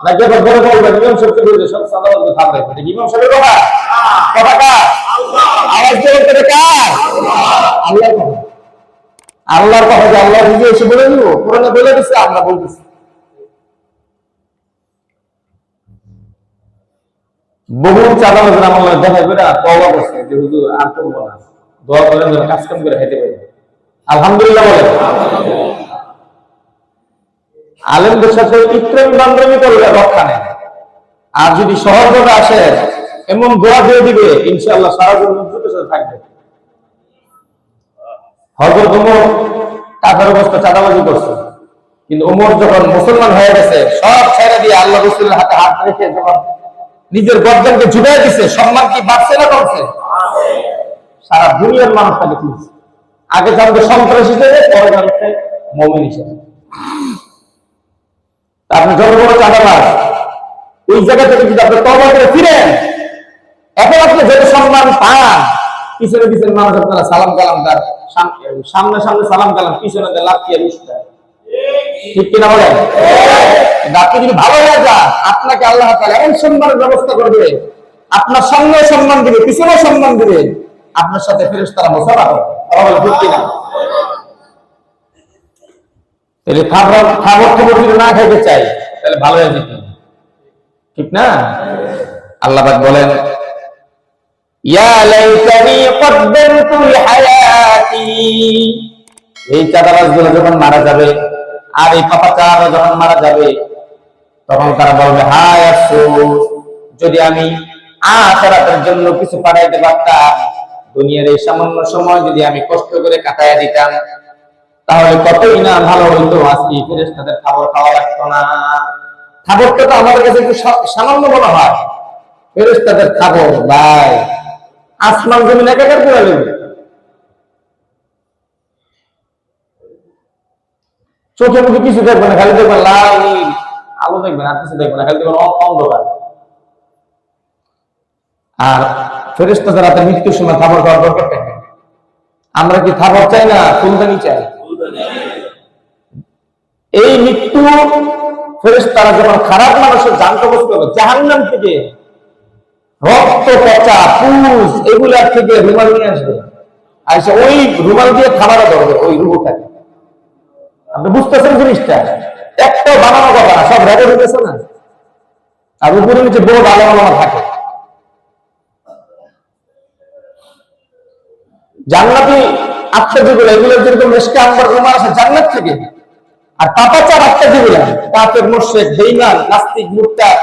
Speaker 1: নাকি আবার বলে বলবেন ইমাম সাহেবকে বলবে সব চাঁদাবাজগুলো থাপড়াবে? এটা ইমাম সাহেবের কথা? কথাটা আওয়াজ দিয়ে বলতে কার? আল্লাহর কথা। আল্লাহর কথা যে আল্লাহ নিজে এসে বলে দিব, কোরআনে বলে দিচ্ছে, আমরা বলতেছি। বহু চাঁদাবাজ আমল দেখা করে তওবা করছে যে হুজুর আর করবো না, দোয়া করেন যেন কাজ কাম করে খেতে পারি। আলহামদুলিল্লাহ বলেন। আলেমদের সাথে ইকরাম বান্ধবী করলে রক্ষা নেই, আর যদি সহজভাবে আসে এমন দোয়া দিয়ে দিবে ইনশাআল্লাহ সারা জীবন উন্নতির সাথে থাকবে। হযরত ওমর টাকার অবস্থা চাঁদাবাজি করছে, কিন্তু ওমর যখন মুসলমান হয়ে গেছে সব ছেড়ে দিয়ে আল্লাহ রাসূলের হাতে হাত রেখে যখন নিজের গর্দনকে ঝুঁকিয়ে দিছে, সম্মান কি বাড়ছে না কমছে? সারা দুনিয়ার মানুষ তাকে চিনছে। আগে জানতো সন্ত্রাসী হিসেবে, পরে জানছে মুমিন হিসেবে। আপনি যত বড় চাঁদাবাজ, ওই জায়গা থেকে যদি আপনি তওবা করে ফিরেন, এখন আপনি যত সম্মান পান, পিছনে পিছনে মানুষ আপনারা সালাম কালাম তার, সামনে সামনে সালাম কালাম, পিছনে লাফিয়ে রুশটা, ঠিক কিনা বলেন? আপনি যদি ভালো হয়ে যান, আপনাকে আল্লাহ তাআলা এমন সম্মানের ব্যবস্থা করবে, আপনার সামনে সম্মান দিবে, পিছনে সম্মান দিবে, আপনার সাথে ফেরেশতারা মুসাফা করবে। ঠিক কিনা? তাহলে খাবার যদি না খাইতে চাই তাহলে ভালো হয়ে যেত, ঠিক না? আল্লাহ পাক বলেন, ইয়া লাইতানি কদ্দামতু লিহায়াতি। এই চাঁদাবাজগুলো যখন মারা যাবে, আর এই পাপাচাররা যখন মারা যাবে, তখন তারা বলবে হায় আফসোস, যদি আমি আখিরাতের জন্য কিছু পাঠাইতে পারতাম, দুনিয়ার এই সামান্য সময় যদি আমি কষ্ট করে কাটাইয়া দিতাম, তাহলে কতই না ভালো হইতো। আজকে ফেরেশতাদের খাবার খাওয়া লাগতো না। খাবারটা তো আমাদের কাছে একটু সামান্য মনে হয়, ফেরেশতাদের খাবার ভাই আসমান জমিন একাকার করে দেবে। চোখে মুখে কিছু দেখবে না, খালি দেখবেন লাল নীল আলো দেখবেন, আর কিছু দেখবেন না, খালি দেখবেন অন্ধকার। আর ফেরেশতাদের রাতে মৃত্যুর সময় খাবার খাওয়ার দরকার থাকে। আমরা কি খাবার চাই না, ফুলদানি চাই? এই মৃত্যু ফেরেশতারা যখন খারাপ মানুষের জান কবজ করবে, জাহান্নাম থেকে রক্ত, পচা, পুজ এগুলার থেকে রুমাল নিয়ে আসবে, আচ্ছা ওই রুমাল দিয়ে খাবারও ধরবে ওই রুহুটাকে। আপনি বুঝতেছেন জিনিসটা? একটা বানানো কথা না, সব রেডি হইতেছে না। আর উপরে নিচে বড় ভালো ভালো থাকে। জান্নাতি আত্মা যেগুলো, এগুলোর যেরকম মেশকা আম্বার রুমাল আছে জান্নাত থেকে, আর পাপাচার আত্মা যেগুলো, কাফের, মুশরিক, বেঈমান, নাস্তিক, মুরতাদ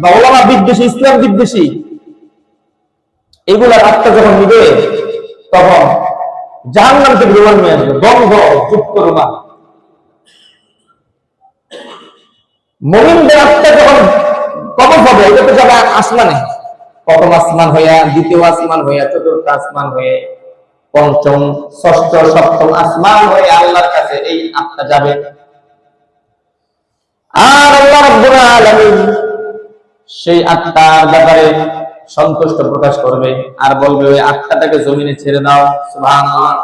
Speaker 1: বা ওলামা বিদ্বেষী, ইসলাম বিদ্বেষী, এগুলার আত্মা যখন নিবে, তখন জাহান্নাম থেকে রুমাল নিয়ে আসবে, গন্ধ যুক্ত রুমাল। মুমিনদের আত্মা যখন কবজ হবে, এটা তো যাবে আসমানে, প্রথম আসমান হইয়া, দ্বিতীয় আসমান হইয়া, চতুর্থ আসমান হয়ে, পঞ্চম, ষষ্ঠ, সপ্তম আসমান হয়ে আল্লাহর কাছে এই আত্মা যাবে। আলামিন সেই আত্মার ব্যাপারে সন্তুষ্ট প্রকাশ করবে আর বলবে ওই আত্মাটাকে জমিনে ছেড়ে দাও। সুবহানাল্লাহ।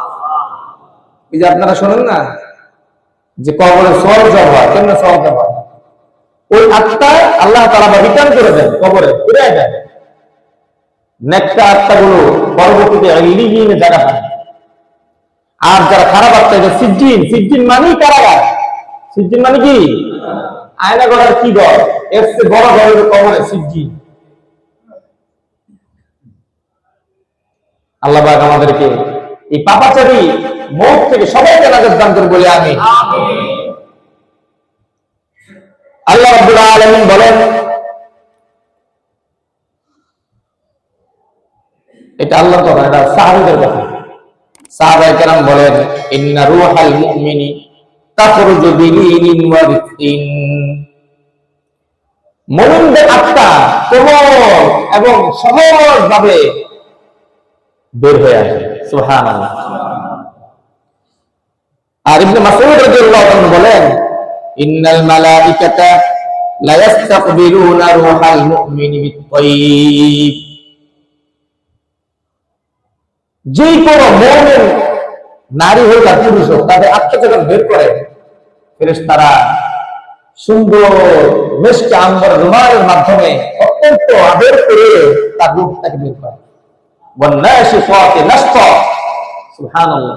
Speaker 1: এই যে আপনারা শোনেন না যে কবরে সওয়াল জবাব হয়, কেন সওয়াল জবাব হয়? ওই আত্মা আল্লাহ তাআলা রিটার্ন করে দেন, কবরে ফিরে দেন। নেকটা আত্মাগুলো পরবর্তীতে ইল্লিয়িনে জায়গা পায়। আর যারা খারাপ আত্মা, এটা সিজ্জিন, সিজ্জিন মানেই কারাগার। সিজ্জিন মানে কি? আয়না ঘরের কি ঘর? এর চেয়ে বড় ঘর হলো কবরে সিজ্জিন। আল্লাহ পাক আমাদেরকে এই পাপাচারী মওত থেকে সবাইকে নাজাত দান করে বলে আমিন। আল্লাহ রাব্বুল আলামিন বলেন, এটা আল্লাহর কথা, এটা সাহাবীদের কথা। সাহাবায়ে কেরাম বলেন, ইন্না রূহাল মুমিনি তাখরুজু বিলিনিন ওয়া রিফিন। মুমিনদের আত্মা কোমল এবং সহজভাবে বের হয়ে আসে। সুবহানাল্লাহ। আর ইবনে মাসউদ রাদিয়াল্লাহু আনহু বলেন, ইন্নাল মালাইকাতা লা ইস্তাকবিলুনা রূহাল মুমিনি বিত-তাইয়িব। যে কোনো মুমিন নারী হোক আর পুরুষ হোক, তাদের আত্মা যখন বের করে, ফেরেশতারা সুন্দর মিশকে আম্বর রুমালের মাধ্যমে অত্যন্ত আদর করে তার রূপটাকে বের করে। ওয়ান্নাশিফাতি নাশতা। সুবহানাল্লাহ।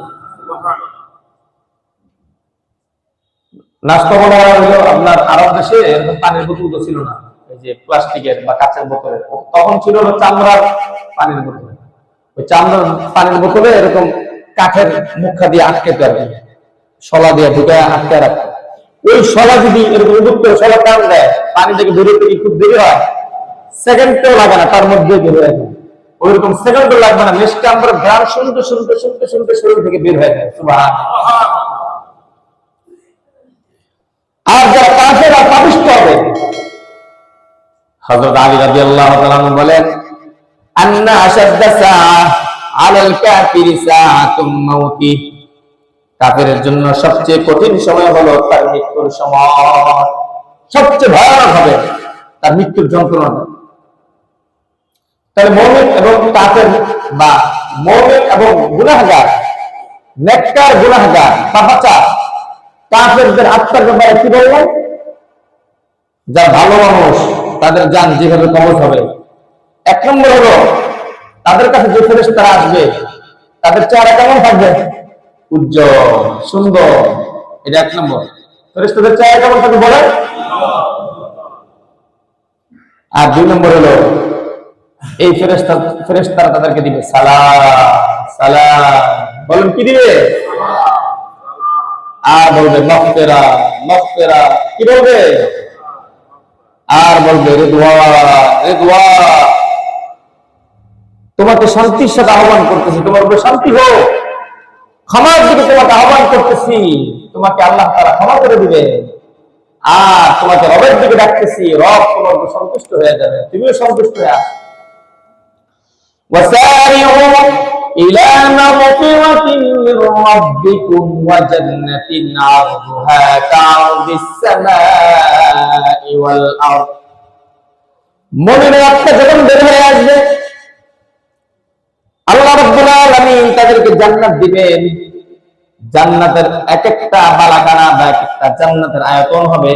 Speaker 1: নাশতা বলা হলো আপনার আরব দেশে এরকম পানির বোতল তো ছিল না, এই যে প্লাস্টিকের বা কাঁচের বোতলের। তখন ছিল চামড়ার পানির বোতল। ওই চামড়ার পানির বোতলে এরকম কাঠের মুখা দিয়ে আটকে আর কি, শলা দিয়ে ঢুকে আটকে রাখতো। ওই শলা যদি এরকম উদ্যুক্ত শলা টান দেয়, পানি থেকে বেরোতে থেকে খুব দেরি হয়, সেকেন্ডও লাগে না, তার মধ্যে বের হয়ে যায়। ওইরকম সেকেন্ডও লাগবে না, মিষ্টি আমরা গান শুনতে শুনতে শুনতে শুনতে শরীর থেকে বের হয়ে যায়। সুবহানাল্লাহ। আর যারা কাফের আর পাপিষ্ঠ হবে, হযরত আলী রাদিয়াল্লাহু তাআলা বলেন, আন্না আশাদ্দা সাআ আলাল কাফিরি সাআতুম মাউতি। কাফেরের জন্য সবচেয়ে কঠিন সময় হলো তার মৃত্যুর সময়। সবচেয়ে ভয়ানক হবে তার মৃত্যুর যন্ত্রণা। তাহলে মুমিন এবং কাফের বা মুমিন এবং গুনাহগার, নেককার গুনাহগার, পাপাচার, কাফেরদের আত্মার ব্যাপারে কি বললেন? যারা ভালো মানুষ তাদের জান যেভাবে কবজ হবে। এক নম্বর হলো তাদের কাছে যে ফেরেশতারা আসবে তাদের চেহারা কেমন থাকবে? উজ্জ্বল, সুন্দর। এটা এক নম্বর। ফেরেশতাদের চেহারা কেমন থাকবে বলেন? আর দুই নম্বর হলো এই ফেরেশতারা তাদেরকে দিবে সালাম, সালাম। বলেন কি দিবে? আর বলবে মাগফিরা, মাগফিরা। কি বলবে? আর বলবে রিদওয়ান, রিদওয়ান। তোমাকে শান্তির সাথে আহ্বান করতেছি, তোমার উপর শান্তি হোক। ক্ষমার দিকে তোমাকে আহ্বান করতেছি, তোমাকে আল্লাহ তাআলা ক্ষমা করে দিবে। আর তোমাকে রবের দিকে ডাকতেছি, রব তোমার উপর সন্তুষ্ট হয়ে যাবে, তুমিও সন্তুষ্ট হয়ে আসো। ওয়াসারিউ ইলা মাগফিরাতিন মির রাব্বিকুম ওয়া জান্নাতিন আরদুহা কা'আরদিস সামাই ওয়াল আরদ। মুমিনের আত্মা যখন বের হয়ে আসবে, আল্লাহ রাব্বুল আলামিন তাদেরকে জান্নাত দিবেন। জান্নাতের এক একটা বালাখানা বা এক একটা জান্নাতের আয়তন হবে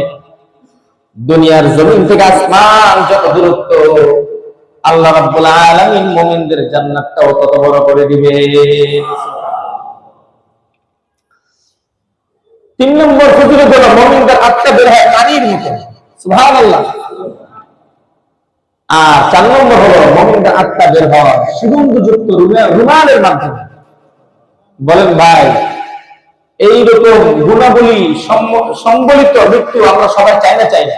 Speaker 1: দুনিয়ার জমিন থেকে আসমান যত দূরত্ব, আল্লাহ রাব্বুল আলামিন মুমিনদের জান্নাতটাও তত বড় করে দিবেন। তিন নম্বর ফজিলত হলো মুমিনদের আত্মা বের হয় পানির মতো। সুবহানাল্লাহ। আর চার নম্বর হলো মুমিনদের আত্মা বের হয় সুগন্ধযুক্ত রুমালের মাধ্যমে। বলেন ভাই, এইরকম গুণাবলী সম্বলিত মৃত্যু আমরা সবাই চাই না? চাই না?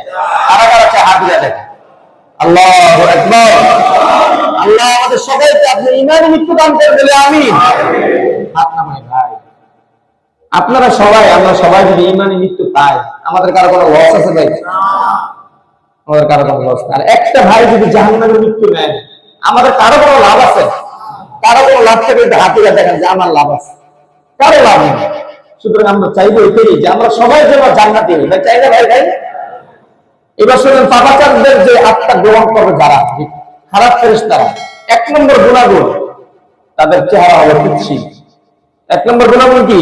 Speaker 1: কারা কারা চায়? হাত দিয়ে দেখেন। আল্লাহু আকবার। আল্লাহ আমাদের সবাইকে আপনি ঈমানি মৃত্যু দান করে বলে আমিন। হাত নামাই ভাই। আপনারা সবাই, আমরা সবাই যদি ঈমানি মৃত্যু পাই, আমাদের কারো কোনো লস আছে ভাই? আমাদের কারো কোনো লস না। আর একটা ভাই যদি জাহান্নামের মৃত্যু নেয়, আমাদের কারো কোনো লাভ আছে? কারো কোনো লাভ থেকে হাতে দেখেন যে আমার লাভ আছে? কারো লাভ নেই। সুতরাং আমরা চাইবো এটাই যে আমরা সবাই যেন জান্নাতি হই। চাই না ভাই? ভাই এবার শুনেন পাপাচারদের যে আত্মা গ্রহণ করবে যারা খারাপ ফেরেশতারা, 1 নম্বর গুণাগুণ তাদের চেহারা হলো কুৎসিত। 1 নম্বর গুণাগুণ কি?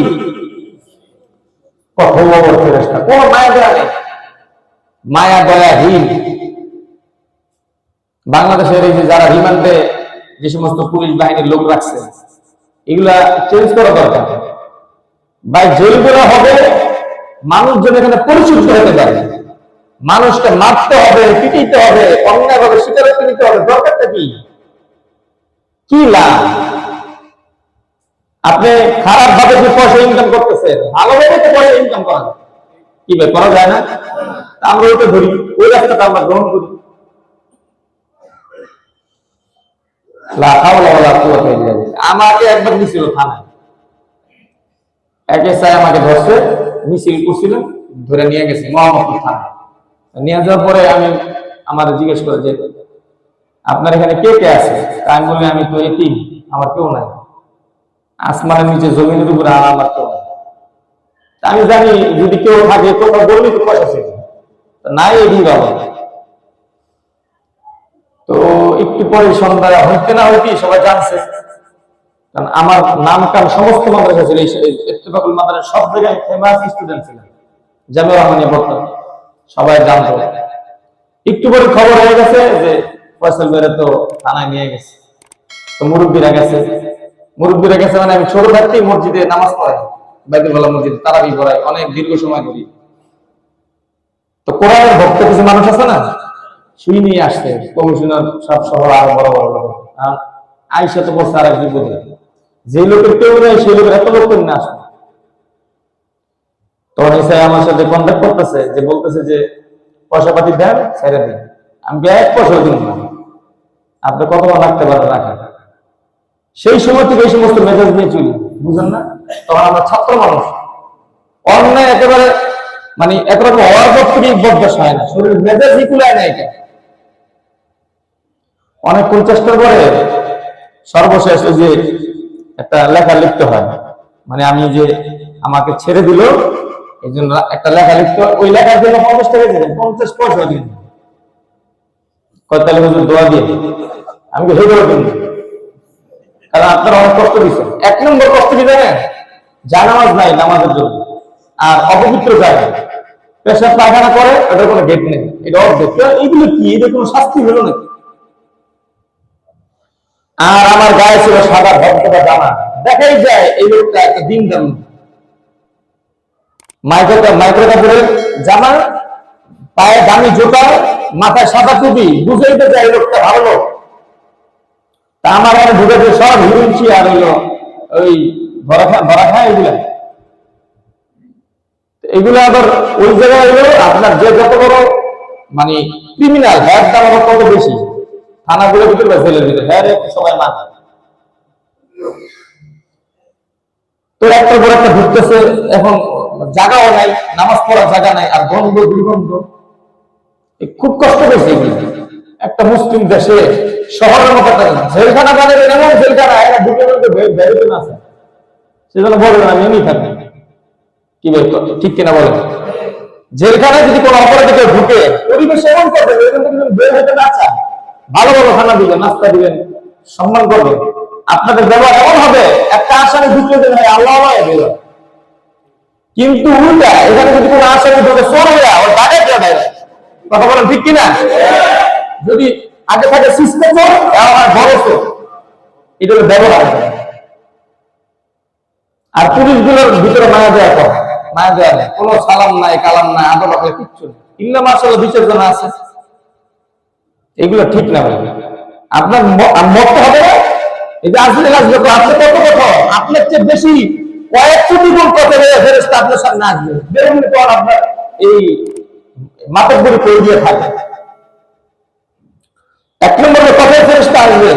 Speaker 1: কঠোর ফেরেশতা, কোন মায়া দয়া নেই, মায়া দয়াহীন। বাংলাদেশের এই যে যারা রিমান্ডে যে সমস্ত পুলিশ বাহিনীর লোক রাখছে, এগুলা চেঞ্জ করা দরকার। ভাই জেলগুলো হবে মানুষজন এখানে পরিশুদ্ধ হতে পারে, মানুষকে মারতে হবে, পিটিতে হবে, অন্যায়ভাবে স্বীকারোক্তি নিতে হবে, দরকারটা কি? কি লাভ? আপনি খারাপ ভাবে যে পয়সা ইনকাম করতেছেন, ভালোভাবে তো পয়সা ইনকাম করা কি ভাই করা যায় না? আমরা ওইটা ধরি, ওই রাস্তাটা আমরা গ্রহণ করি। আমাকে একবার মিছিল থানায় একে চাই আমাকে ধরছে, মিছিল করছিল, ধরে নিয়ে গেছে মোহাম্মদপুর থানায়। নিয়ে যাওয়ার পরে আমি আমার জিজ্ঞেস করে যে আপনার এখানে কে কে আছে? আমি বলি আমি তো এতিম, আমার কেউ নাই, আসমানের নিচে জমিনের উপরে আমার কেউ নাই। আমি জানি যদি কেউ থাকে কোথাও বললি তো পয়সা ছিল নাই, এদিন বাবা। তো একটু পরে সন্ধ্যা হইতে না হইতে সবাই জানছে, কারণ আমার নাম কাম সমস্ত মাদ্রাসা ছিল, ইত্তেফাকুল মাদ্রাসা সব জায়গায় ফেমাস স্টুডেন্ট ছিল, জামিয়া রহমানিয়া পড়তাম, সবাই জানতো। একটু পরে খবর হয়ে গেছে যে ফয়সাল ভাইরে তো থানায় নিয়ে গেছে। তো মুরব্বীরা গেছে, মানে আমি ছোট থাকতেই মসজিদে নামাজ পড়াই, বাইতুল্লাহ মসজিদে তারাবি পড়াই, অনেক দীর্ঘ সময় ধরি। তো কোরআনের ভক্ত কিছু মানুষ আছে না, শুই নিয়ে আসছে কমিশনার সব শহর আরো বড় বড় লোক, আইসা তো বলছে আর এক বিপদে, যে লোকের কেউ নেই সেই লোকের এত লোক না আসে। তখন এসে আমার সাথে কন্ট্যাক্ট করতেছে, যে বলতেছে যে পয়সা পাতি দেন, ছেড়ে দিন। আমি 1 পয়সা দিন না, আপনি কতবার রাখতে পারেন রাখেন। সেই সময় থেকে এই সমস্ত মেজাজ নিয়ে চলি, বুঝেন না? তখন আমরা ছাত্র মানুষ, অন্যায় একেবারে মানে একরকম হওয়ার পর থেকে বদভ্যাস হয় না, শরীরের মেজাজই কুলায় না। এটা অনেকক্ষণ চেষ্টার পরে সর্বশেষ যে একটা লেখা লিখতে হয়, মানে আমি যে আমাকে ছেড়ে দিল এই জন্য একটা লেখা লিখতে হয়, ওই লেখার জন্য 50 টাকা দিলেন, 50 পয়সা দিন, কয়তালি হুজুর দোয়া দিয়ে। আমি হে করে দিন, কারণ আপনারা অনেক কষ্ট দিচ্ছেন। 1 নম্বর কষ্ট কি জানেন? জানামাজ নাই নামাজের জন্য, আর অপবিত্র জায়গা, পেশাব পায়খানা করে, ওটার কোনো গেট নেই, এটা অর্ধেক। এইগুলো কি, এদের কোনো শাস্তি হলো নাকি? আর আমার গায়ে ছিল সাদা ভক্তটা জামা, দেখাই যায় এই লোকটা একটা দিন দাম। মাইক্রো কাপড়ের জামা, পায়ে দামি জুতা, মাথায় সাদা টুপি, বুঝেই তো যায় এই লোকটা ভালো লোক। তা আমার মানে ঢুকেছে সব হিরুঞ্চি আর হইলো ওই ভরা খায় এগুলো আবার ওই জায়গায় হইলো আপনার যে যত বড় মানে ক্রিমিনাল, হ্যার দাম আবার কত বেশি, থানাগুলোর ভিতরে বা জেলের ভিতরে, হ্যাঁ সবাই মানে। তো একটার পর একটা ঢুকতেছে, এখন জায়গাও নাই, নামাজ পড়ার জায়গা নাই, আর গন্ধ দুর্গন্ধ, খুব কষ্ট পেয়েছে। একটা মুসলিম দেশে শহরের মতো একটা জেলখানা বানাবে, এমন জেলখানা এরা ঢুকে ঢুকে বেরোতে না, সেজন্য বলবেন আমি এমনি থাকি। কি বল ঠিক কিনা বলেন? জেলখানায় যদি কোনো অপরাধী কেউ ঢুকে, পরিবেশ এমন করবে বের হতে না চায়, ভালো ভালো খানা দিবেন, নাস্তা দিবেন, সম্মান করবেন, আপনাদের ব্যবহার এমন হবে একটা আসামি ঢুকলে দেন আল্লাহ বের। কিন্তু উল্টা এখানে যদি কোনো আসামি ঢুকে চোর হয়ে ওর দাঁড়িয়ে দেয়, কথা বলেন ঠিক কিনা? যদি আগে থাকে সিস্টেম আমার বড় চোর, এটা হলো ব্যবহার। আর পুলিশগুলোর ভিতরে মায়া দেওয়া কর, মায়া দেওয়া নেই, কোনো সালাম নাই, কালাম নাই, আদর রাখলে কিচ্ছু নেই, ইল্লা মাশাআল্লাহ 2-4 জন আছে। এগুলো ঠিক না ভাই, আপনার মত হবে না। এই যে আসলে আসবে তো আপনি কত কথা, আপনার চেয়ে বেশি কয়েক কোটি গুণ কথা বলে ফেরেশতা আপনার সামনে আসবে, বেরোন তো আর আপনার এই মাথার উপরে পড়ে দিয়ে থাকে। 1 নম্বরে কথায় ফেরেশতা আসবে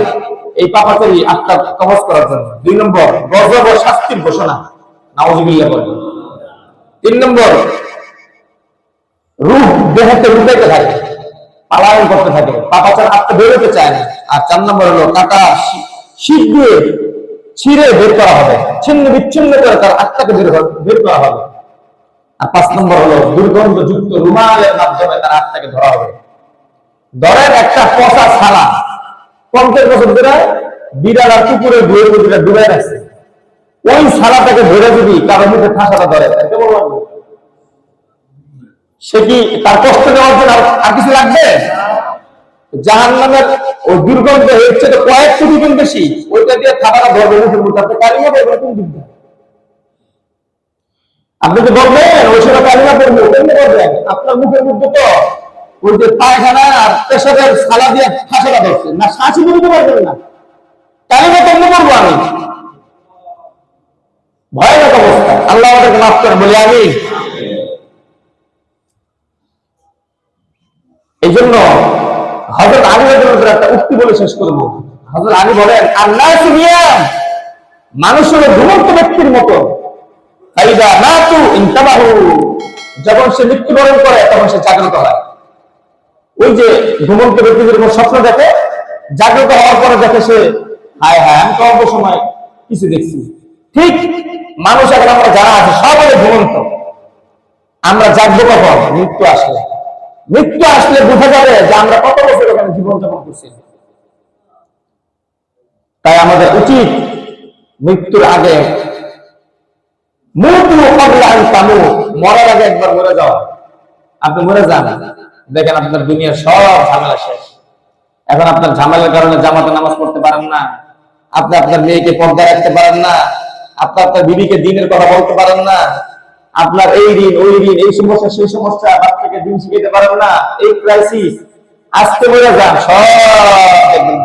Speaker 1: এই পাপাচারী আত্মা কবজ করার জন্য। 2 নম্বর গজব ও শাস্তির ঘোষণা, নাউযুবিল্লাহ বলেন। 3 নম্বর রূহ দেহতে লুটাইতে থাকে, পালায়ন করতে থাকে, পাপাচার আত্মা বেরোতে চায় না। আর 4 নম্বর হলো কাটা শীত দিয়ে ছিঁড়ে বের করা হবে, ছিন্ন বিচ্ছিন্ন করে তার আত্মাকে বের করা হবে। আর 5 নম্বর হলো দুর্গন্ধযুক্ত রুমালের মাধ্যমে তার আত্মাকে ধরা হবে। ধরেন একটা পচা ছালা 50 বছর ধরে বিড়াল আর কুকুরের বইয়ের মধ্যে ডুবে রাখছে, ওই ছালাটাকে ধরে যদি কারো মুখে ঠাসাটা ধরে কেমন লাগবে? সে কি তার কষ্ট দেওয়ার জন্য আর কিছু লাগবে? জাহান্নামের ওই দুর্গন্ধ হচ্ছে তো কয়েক কোটি গুণ বেশি, ওইটা দিয়ে খাবারটা ধরবে মুখের মধ্যে, আপনি কালিমা বলবেন কোন দিক দিয়ে? আপনি তো বলবেন ওই সময় কালিমা পড়বো, কেমনি করবেন? আপনার মুখের মধ্যে তো ওই যে পায়খানা আর পেশাবের ছালা দিয়ে ঠাসাটা ধরছে, না শ্বাসই বলতে পারবেন না, কালিমা কেমনি করবো আমি? ভয়ানক অবস্থা। আল্লাহ আমাদেরকে মাফ করে বলি আমি। এই জন্য হযরত আলী রাদিয়াল্লাহু আনহু একটা উক্তি বলে শেষ করব। হযরত আলী বলেন, আল্লাহ সুনিয়াম, মানুষ হলো ঘুমন্ত ব্যক্তির মতো, ফাইদা মাতু ইনতাবাহু, যখন সে মৃত্যুবরণ করে তখন সে জাগ্রত হয়। ওই যে ঘুমন্ত ব্যক্তি যখন স্বপ্ন দেখে, জাগ্রত হওয়ার পরে দেখে সে হায় হায় আমি তো অল্প সময় কিছু দেখছি। ঠিক মানুষ এখন আমরা যারা আছে সবাই ঘুমন্ত, আমরা জাগবো কখন? মৃত্যু আসলে। মৃত্যু আসলে বোঝা যাবে যে আমরা কত বছর এখানে জীবনযাপন করছি। তাই আমাদের উচিত মৃত্যুর আগে মরার আগে একবার মরে যাওয়া। আপনি মরে যান, দেখেন আপনার দুনিয়ার সব ঝামেলা শেষ। এখন আপনার ঝামেলার কারণে জামাতে নামাজ পড়তে পারেন না, আপনি আপনার মেয়েকে পর্দা রাখতে পারেন না, আপনি আপনার বিবিকে দিনের কথা বলতে পারেন না, আপনার এই ঋণ ওই ঋণ, এই সমস্যা সেই সমস্যা, বাচ্চাকে দিন শিখাতে পারেন না, এই ক্রাইসিস। আজকে মরে যান, সব দেখবেন।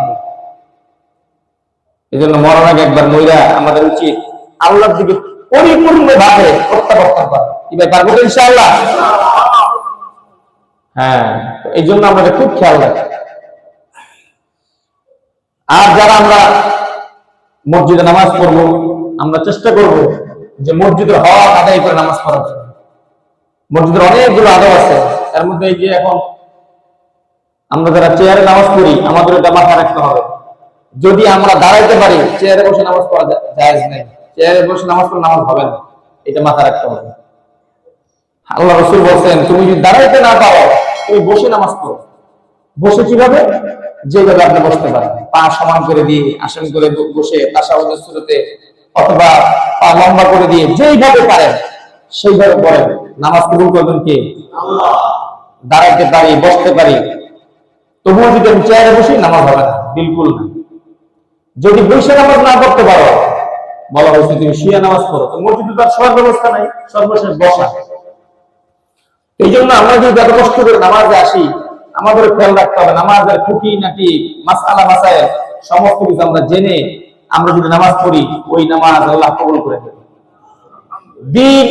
Speaker 1: এই জন্য মরার আগে একবার মইরা আমাদের উচিত আল্লাহর দিকে পরিপূর্ণভাবে প্রত্যাবর্তন করা। কি ভাই পারবো ইনশাআল্লাহ? হ্যাঁ, এই জন্য আমাদের খুব খেয়াল রাখি। আর যারা আমরা মসজিদে নামাজ পড়বো, আমরা চেষ্টা করব যে মসজিদের হক আদায় করে নামাজ পড়ার জন্য। মসজিদের অনেকগুলো আদব আছে, এর মধ্যে এই যে এখন আমরা যারা চেয়ারে নামাজ পড়ি, আমাদের এটা মাথায় রাখতে হবে, যদি আমরা দাঁড়াইতে পারি চেয়ারে বসে নামাজ পড়া জায়েজ নেই, চেয়ারে বসে নামাজ পড়লে নামাজ হবে না, এটা মাথায় রাখতে হবে। আল্লাহ রাসূল বলেন, তুমি যদি দাঁড়াইতে না পারো তুমি বসে নামাজ পড়ো। বসে কিভাবে? যেভাবে আপনি বসতে পারেন, পা সমান করে দিয়ে আসন করে বসে তাশাহুদের সূরাতে, অথবা পা লম্বা করে দিয়ে, যেইভাবে পারেন সেইভাবে পড়েন। নামাজ কবুল করবেন কে? আল্লাহ। দাঁড়াইতে পারি, বসতে পারি, তবুও যদি আমি চেয়ারে বসি নামাজ হবে না, বিলকুল না। যদি বসে নামাজ না পড়তে পারো, বলা হয়েছে তুমি শুয়ে নামাজ পড়ো, তো মসজিদে তার শোয়ার ব্যবস্থা নাই, সর্বশেষ বসা। এই জন্য আমরা যদি এত কষ্ট করে নামাজে আসি, আমাদের খেয়াল রাখতে হবে নামাজের খুঁটি নাকি মাসআলা মাসায়েল সমস্ত কিছু আমরা জেনে আমরা যদি নামাজ পড়ি, ওই নামাজ আল্লাহ কবুল করে দেবে। দিন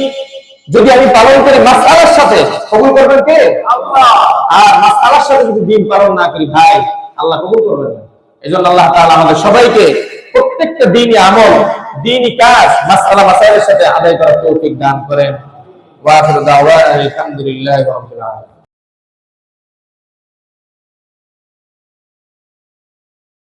Speaker 1: যদি আমি পালন করি মাসআলার সাথে, কবুল করবেন কে? আল্লাহ। আর মাসআলার সাথে যদি দিন পালন না করি, ভাই আল্লাহ কবুল করবেন না। এজন্য আল্লাহ তাআলা আমাদের সবাইকে প্রত্যেকটা দিনই আমল, দিনই কাজ মাসআলা মাসায়েলের সাথে আদায় করার তৌফিক দান করেন। ওয়া আখিরু দাওয়ানা আলহামদুলিল্লাহি রাব্বিল আলামিন।